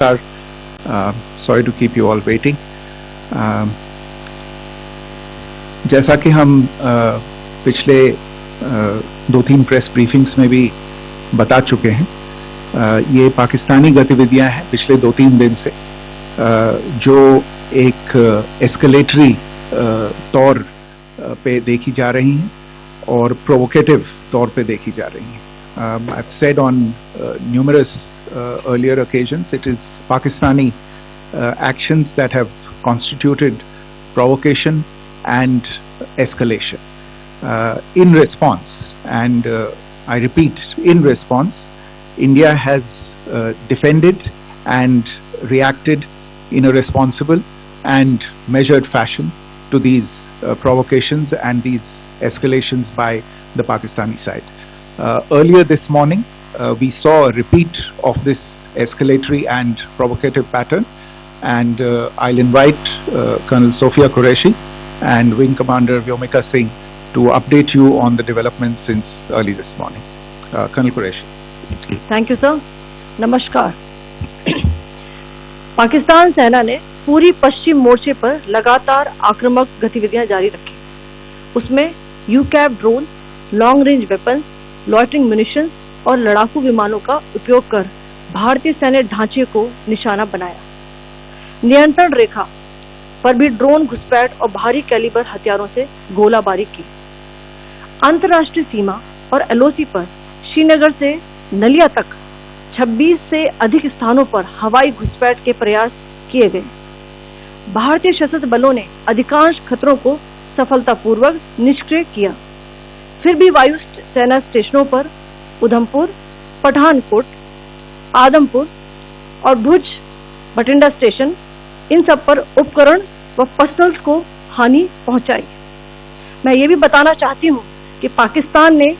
Sorry to keep you all waiting. जैसा कि हम पिछले 2-3 प्रेस ब्रीफिंग्स में भी बता चुके हैं, ये पाकिस्तानी गतिविधियां हैं पिछले 2-3 दिन से, जो एक एस्केलेटरी तौर पे देखी जा रही हैं और प्रोवोकेटिव तौर पे देखी जा रही हैं. I've said on numerous earlier occasions, it is Pakistani actions that have constituted provocation and escalation. In response, and I repeat, in response, India has defended and reacted in a responsible and measured fashion to these provocations and these escalations by the Pakistani side. Earlier this morning, we saw a repeat of this escalatory and provocative pattern, and I'll invite Colonel Sophia Qureshi and Wing Commander Vyomika Singh to update you on the developments since early this morning. Colonel Qureshi. Thank you, sir. नमस्कार. पाकिस्तान सेना ने पूरी पश्चिम मोर्चे पर लगातार आक्रामक गतिविधियां जारी रखी. उसमें UCAV drone, long range weapons, loitering munitions और लड़ाकू विमानों का उपयोग कर भारतीय सैन्य ढांचे को निशाना बनाया. नियंत्रण रेखा पर भी ड्रोन घुसपैठ और भारी कैलिबर हथियारों से गोलाबारी की. अंतर्राष्ट्रीय सीमा और एलओसी पर श्रीनगर से नलिया तक 26 से अधिक स्थानों पर हवाई घुसपैठ के प्रयास किए गए. भारतीय सशस्त्र बलों ने अधिकांश खतरों को सफलतापूर्वक निष्क्रिय किया. फिर भी वायु सेना स्टेशनों पर उधमपुर, पठानकोट, आदमपुर और भुज बठिंडा स्टेशन, इन सब पर उपकरण व पर्सनल्स को हानि पहुंचाई. मैं ये भी बताना चाहती हूँ कि पाकिस्तान ने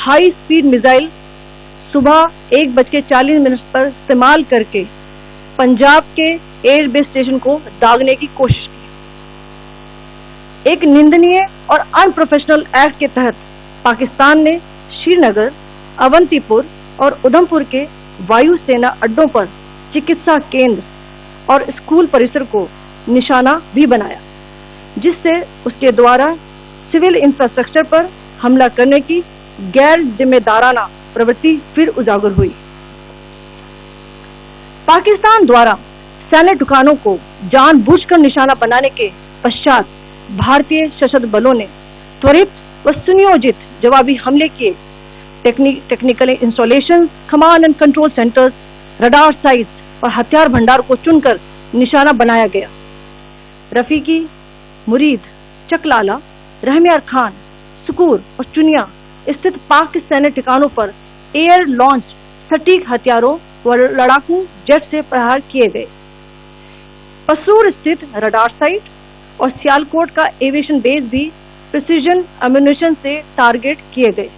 हाई स्पीड मिसाइल सुबह 1:40 पर इस्तेमाल करके पंजाब के एयरबेस स्टेशन को दागने की कोशिश की. एक निंदनीय और अनप्रोफेशनल एक्ट के तहत पाकिस्तान ने श्रीनगर, अवंतीपुर और उधमपुर के वायु सेना अड्डों पर चिकित्सा केंद्र और स्कूल परिसर को निशाना भी बनाया, जिससे उसके द्वारा सिविल इंफ्रास्ट्रक्चर पर हमला करने की गैर जिम्मेदाराना प्रवृत्ति फिर उजागर हुई. पाकिस्तान द्वारा सैन्य ठिकानों को जानबूझकर निशाना बनाने के पश्चात भारतीय सशस्त्र बलों ने त्वरित व सुनियोजित जवाबी हमले किए. Technical installation, command and control centres, radar sites और हथियार भंडार को चुनकर निशाना बनाया गया. रफीकी, मुरीद, चकलाला, रहमियार खान, सुकूर और चुनिया स्थित पाक सैन्य ठिकानों पर एयर लॉन्च सटीक हथियारों व लड़ाकू जेट से प्रहार किए गए. पसूर स्थित रडार साइट और सियालकोट का एविएशन बेस भी प्रिसीजन अम्यूनिशन से टारगेट किए गए.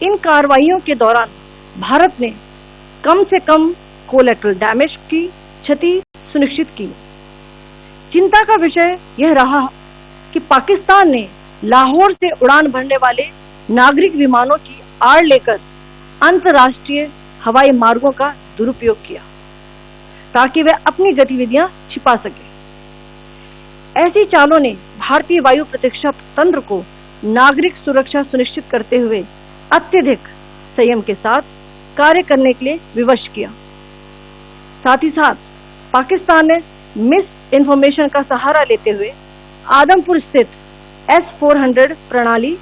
इन कार्रवाइयों के दौरान भारत ने कम से कम कोलैटरल डैमेज की क्षति सुनिश्चित की. चिंता का विषय यह रहा कि पाकिस्तान ने लाहौर से उड़ान भरने वाले नागरिक विमानों की आड़ लेकर अंतर्राष्ट्रीय हवाई मार्गों का दुरुपयोग किया ताकि वे अपनी गतिविधियां छिपा सके. ऐसी चालों ने भारतीय वायु प्रतिरक्षा तंत्र को नागरिक सुरक्षा सुनिश्चित करते हुए अत्यधिक संयम के साथ कार्य करने के लिए विवश किया. साथ ही साथ पाकिस्तान ने मिस इन्फॉर्मेशन का सहारा लेते हुए आदमपुर स्थित S-400 प्रणाली,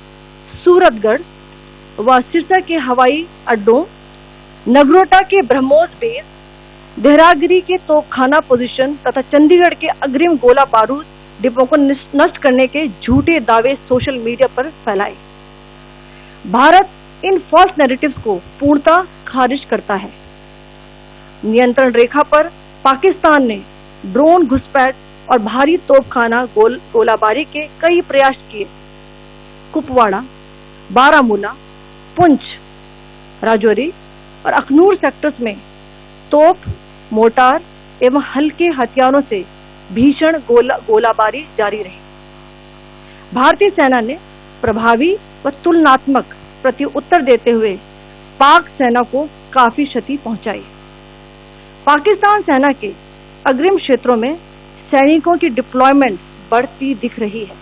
सूरतगढ़ व सिरसा के हवाई अड्डों, नगरोटा के ब्रह्मोस बेस, देहरागिरी के तोपखाना पोजीशन तथा चंडीगढ़ के अग्रिम गोला बारूद डिपों को नष्ट करने के झूठे दावे सोशल मीडिया पर फैलाए. भारत इन फॉल्स नैरेटिव्स को पूर्णतः खारिज करता है. नियंत्रण रेखा पर पाकिस्तान ने ड्रोन घुसपैठ और भारी तोपखाना गोलाबारी के कई प्रयास किए. कुपवाड़ा, बारामूला, पुंछ, राजौरी और अखनूर सेक्टर्स में तोप, मोर्टार एवं हल्के हथियारों से भीषण गोलाबारी जारी रही. भारतीय सेना ने प्रभावी व तुलनात्मक प्रत्युत्तर देते हुए पाक सेना को काफी क्षति पहुंचाई. पाकिस्तान सेना के अग्रिम क्षेत्रों में सैनिकों की डिप्लॉयमेंट बढ़ती दिख रही है,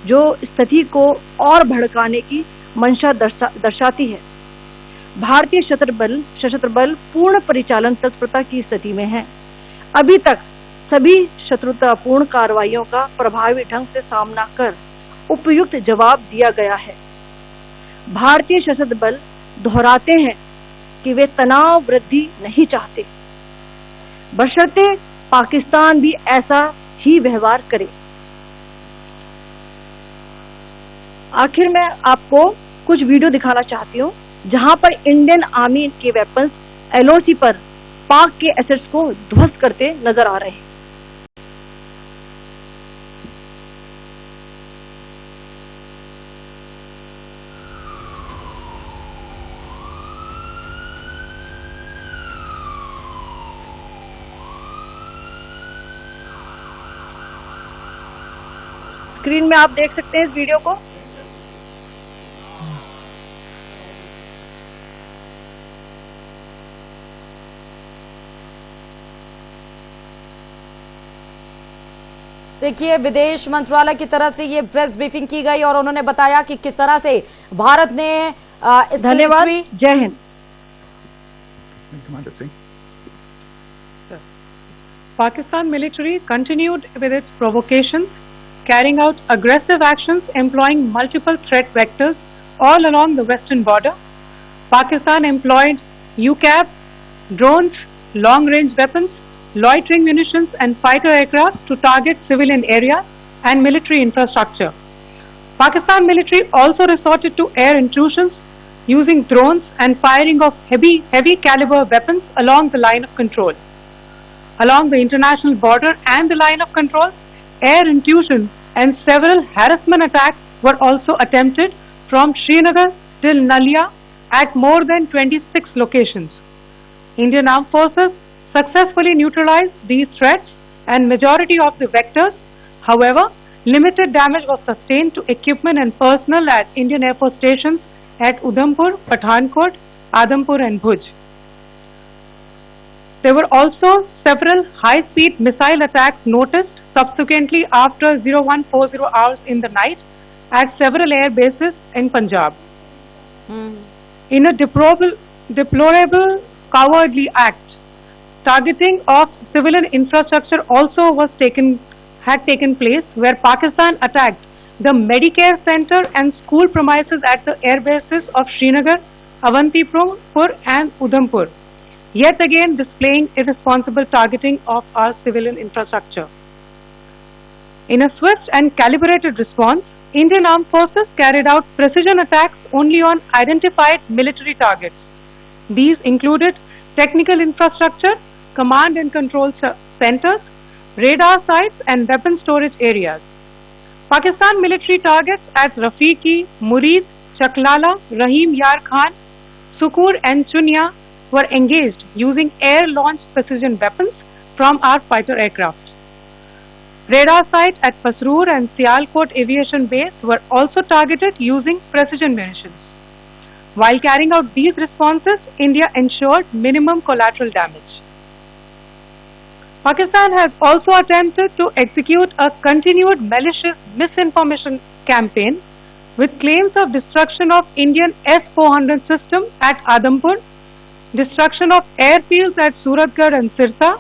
जो स्थिति को और भड़काने की मंशा दर्शाती है। भारतीय सशस्त्र बल पूर्ण परिचालन तत्परता की स्थिति में है। अभी तक सभी शत्रुतापूर्ण कार्रवाइयों का प्रभावी ढंग से सामना कर उपयुक्त जवाब दिया गया है। भारतीय सशस्त्र बल दोहराते हैं कि वे तनाव वृद्धि नहीं चाहते, बशर्ते पाकिस्तान भी ऐसा ही व्यवहार करे। आखिर में आपको कुछ वीडियो दिखाना चाहती हूँ जहां पर इंडियन आर्मी के वेपन्स LOC पर पाक के एसेट्स को ध्वस्त करते नजर आ रहे हैं। स्क्रीन में आप देख सकते हैं इस वीडियो को। देखिए, विदेश मंत्रालय की तरफ से ये प्रेस ब्रीफिंग की गई और उन्होंने बताया कि किस तरह से भारत ने धन्यवाद। जय Hind. Pakistan military continued with its provocations, carrying out aggressive actions employing multiple threat vectors all along the western border. Pakistan employed UCAV, drones, long-range weapons, loitering munitions and fighter aircraft to target civilian areas and military infrastructure. Pakistan military also resorted to air intrusions using drones and firing of heavy caliber weapons along the line of control. Along the international border and the line of control, air intrusion and several harassment attacks were also attempted from Srinagar till Nalia at more than 26 locations. Indian Armed Forces successfully neutralized these threats and majority of the vectors. However, limited damage was sustained to equipment and personnel at Indian Air Force stations at Udhampur, Pathankot, Adampur and Bhuj. There were also several high-speed missile attacks noticed subsequently after 0140 hours in the night at several air bases in Punjab. In a deplorable cowardly act, targeting of civilian infrastructure also had taken place, where Pakistan attacked the Medicare Center and school premises at the air bases of Srinagar, Avantipur and Udhampur, yet again displaying irresponsible targeting of our civilian infrastructure. In a swift and calibrated response, Indian Armed Forces carried out precision attacks only on identified military targets. These included technical infrastructure, command and control centers, radar sites and weapon storage areas. Pakistan military targets at Rafiqi, Murid, Chaklala, Rahim Yar Khan, Sukur and Chunya were engaged using air-launched precision weapons from our fighter aircraft. Radar sites at Pasroor and Sialkot Aviation Base were also targeted using precision munitions. While carrying out these responses, India ensured minimum collateral damage. Pakistan has also attempted to execute a continued malicious misinformation campaign with claims of destruction of Indian S-400 system at Adampur, destruction of airfields at Suratgarh and Sirsa,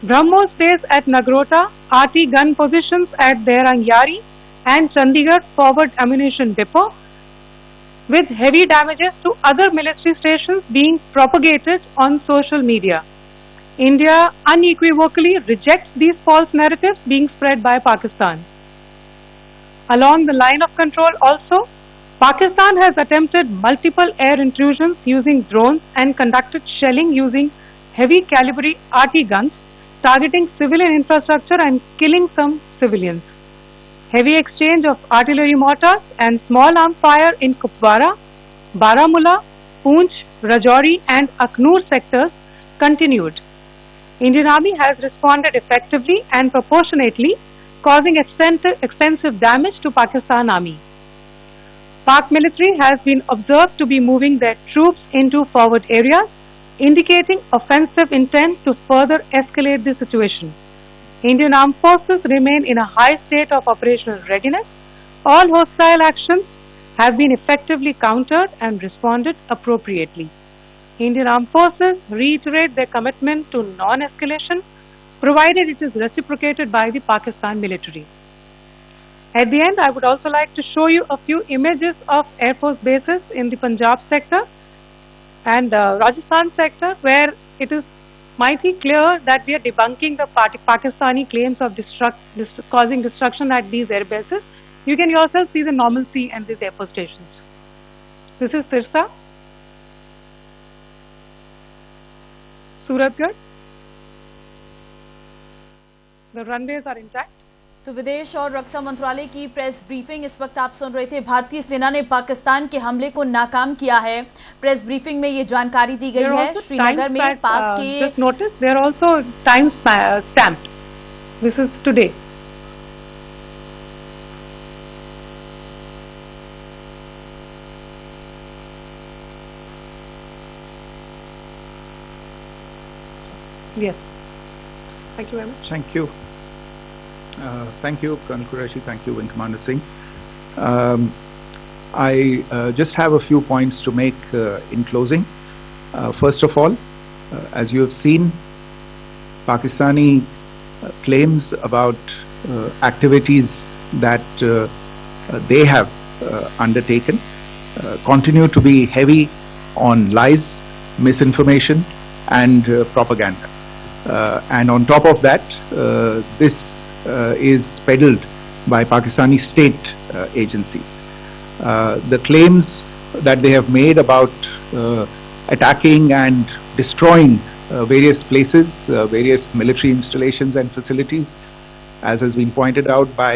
BrahMos base at Nagrota, RT gun positions at Derangyari and Chandigarh forward ammunition depot, with heavy damages to other military stations being propagated on social media. India unequivocally rejects these false narratives being spread by Pakistan. Along the line of control also, Pakistan has attempted multiple air intrusions using drones and conducted shelling using heavy caliber RT guns, targeting civilian infrastructure and killing some civilians. Heavy exchange of artillery mortars and small arms fire in Kupwara, Baramulla, Poonch, Rajouri and Aknoor sectors continued. Indian Army has responded effectively and proportionately, causing extensive damage to Pakistan Army. Pak military has been observed to be moving their troops into forward areas, indicating offensive intent to further escalate the situation. Indian Armed Forces remain in a high state of operational readiness. All hostile actions have been effectively countered and responded appropriately. Indian Armed Forces reiterate their commitment to non-escalation, provided it is reciprocated by the Pakistan military. At the end, I would also like to show you a few images of Air Force bases in the Punjab sector and Rajasthan sector, where it is mighty clear that we are debunking the Pakistani claims of causing destruction at these air bases. You can yourself see the normalcy and these air force stations. This is Sirsa, Suratgarh. The runways are intact. तो विदेश और रक्षा मंत्रालय की press briefing इस वक्त आप सुन रहे थे। भारतीय सेना ने पाकिस्तान के हमले को नाकाम किया है। प्रेस ब्रीफिंग में ये जानकारी दी गई है। श्रीनगर में पाक के just notice there are also time stamped. This is today. Yes. Thank you very much. Thank you. Thank you, Colonel Qureshi. Thank you, Wing Commander Singh. I just have a few points to make in closing. First of all, as you have seen, Pakistani claims about activities that they have undertaken continue to be heavy on lies, misinformation, and propaganda. And on top of that, this is peddled by Pakistani state agencies. The claims that they have made about attacking and destroying various places, various military installations and facilities, as has been pointed out by